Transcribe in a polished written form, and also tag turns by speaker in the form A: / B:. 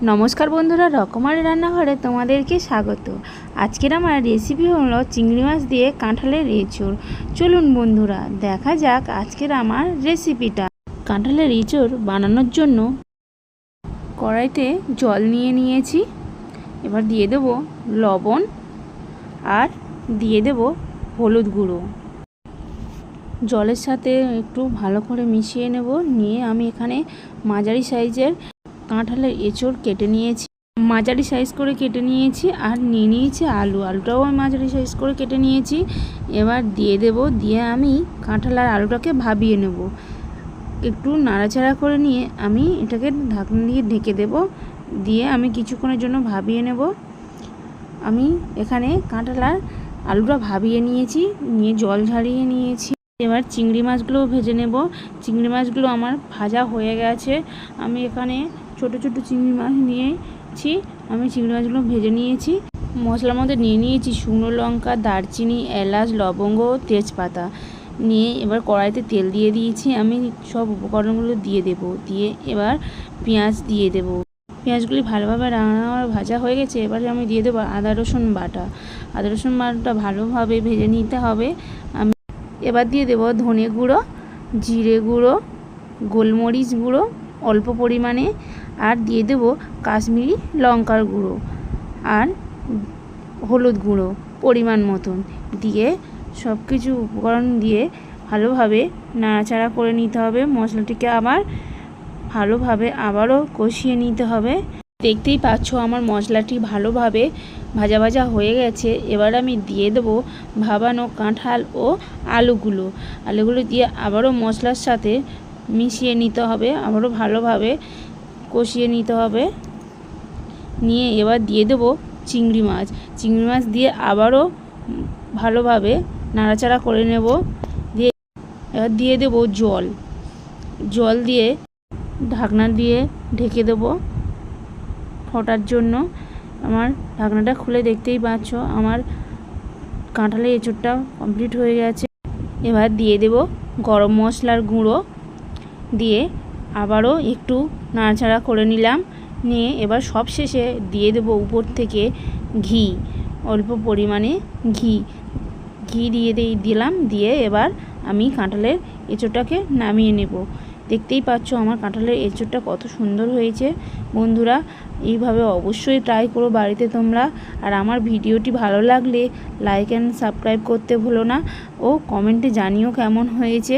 A: নমস্কার বন্ধুরা, রকমারি রান্নাঘরে তোমাদেরকে স্বাগত। আজকের আমার রেসিপি হলো চিংড়ি মাছ দিয়ে কাঁঠালের এঁচোড়। চলুন বন্ধুরা, দেখা যাক আজকের আমার রেসিপিটা। কাঁঠালের এঁচোড় বানানোর জন্য কড়াইতে জল নিয়ে নিয়েছি। এবার দিয়ে দেব লবণ আর দিয়ে দেব হলুদ গুঁড়ো। জলের সাথে একটু ভালো করে মিশিয়ে নেব। নিয়ে আমি এখানে মাঝারি সাইজের কাঁঠালের এঁচোড় কেটে নিয়েছি, মাঝারি সাইজ করে কেটে নিয়েছি। আর নিয়ে নিয়েছি আলুটাও আমি মাঝারি সাইজ করে কেটে নিয়েছি। এবার দিয়ে দেব, দিয়ে আমি কাঁঠাল আর আলুটাকে ভাবিয়ে নেব। একটু নাড়াচাড়া করে নিয়ে আমি এটাকে ঢাকনা দিয়ে ঢেকে দেব। দিয়ে আমি কিছুক্ষণের জন্য ভাবিয়ে নেব। আমি এখানে কাঁঠাল আর আলুটা ভাবিয়ে নিয়েছি, নিয়ে জল ঝারিয়ে নিয়েছি। এবার চিংড়ি মাছগুলোও ভেজে নেব। চিংড়ি মাছগুলো আমার ভাজা হয়ে গেছে। আমি এখানে ছোট ছোট চিংড়ি মাছ নিয়েছি। আমি চিংড়ি মাছগুলো ভেজে নিয়েছি। মশলার মধ্যে নিয়ে নিয়েছি শুকনো লঙ্কা, দারচিনি, এলাচ, লবঙ্গ, তেজপাতা। নিয়ে এবার কড়াইতে তেল দিয়ে দিয়েছি। আমি সব উপকরণগুলো দিয়ে দেব। দিয়ে এবার পেঁয়াজ দিয়ে দেব। পেঁয়াজগুলি ভালোভাবে ভাজা হয়ে গেছে। এবারে আমি দিয়ে দেবো আদা রসুন বাটা। আদা রসুন বাটাটা ভালোভাবে ভেজে নিতে হবে। আমি এবার দিয়ে দেব ধনে গুঁড়ো, জিরে গুঁড়ো, গোলমরিচ গুঁড়ো অল্প পরিমাণে, আর দিয়ে দেব কাশ্মীরি লঙ্কার গুঁড়ো আর হলুদ গুঁড়ো পরিমাণ মতন। দিয়ে সব কিছু উপকরণ দিয়ে ভালোভাবে নাড়াচাড়া করে নিতে হবে। মশলাটিকে আবার ভালোভাবে আবারও কষিয়ে নিতে হবে। দেখতেই পাচ্ছ আমার মশলাটি ভালোভাবে ভাজা ভাজা হয়ে গেছে। এবার আমি দিয়ে দেবো ভাবানো কাঁঠাল ও আলুগুলো দিয়ে আবারও মশলার সাথে মিশিয়ে নিতে হবে, আবারও ভালোভাবে কষিয়ে নিতে হবে। নিয়ে এবার দিয়ে দেবো চিংড়ি মাছ দিয়ে আবারও ভালোভাবে নাড়াচাড়া করে নেব। দিয়ে এবার দিয়ে দেবো জল দিয়ে ঢাকনা দিয়ে ঢেকে দেবো ফোটার জন্য। আমার ঢাকনাটা খুলে দেখতেই পাচ্ছ আমার কাঁঠালের এঁচোড়টা কমপ্লিট হয়ে গেছে। এবার দিয়ে দেব গরম মশলার গুঁড়ো, দিয়ে আবারও একটু নাড়াচাড়া করে নিলাম। নিয়ে এবার সব শেষে দিয়ে দেব উপর থেকে ঘি, অল্প পরিমাণে ঘি দিয়ে দিলাম। দিয়ে এবার আমি কাঁঠালের এঁচোড়টাকে নামিয়ে নেব। দেখতেই পাচ্ছ আমার কাঁঠালের এঁচোড়টা কত সুন্দর হয়েছে। বন্ধুরা, এইভাবে অবশ্যই ট্রাই করো বাড়িতে তোমরা। আর আমার ভিডিওটি ভালো লাগলে লাইক অ্যান্ড সাবস্ক্রাইব করতে ভুলো না, ও কমেন্টে জানিও কেমন হয়েছে।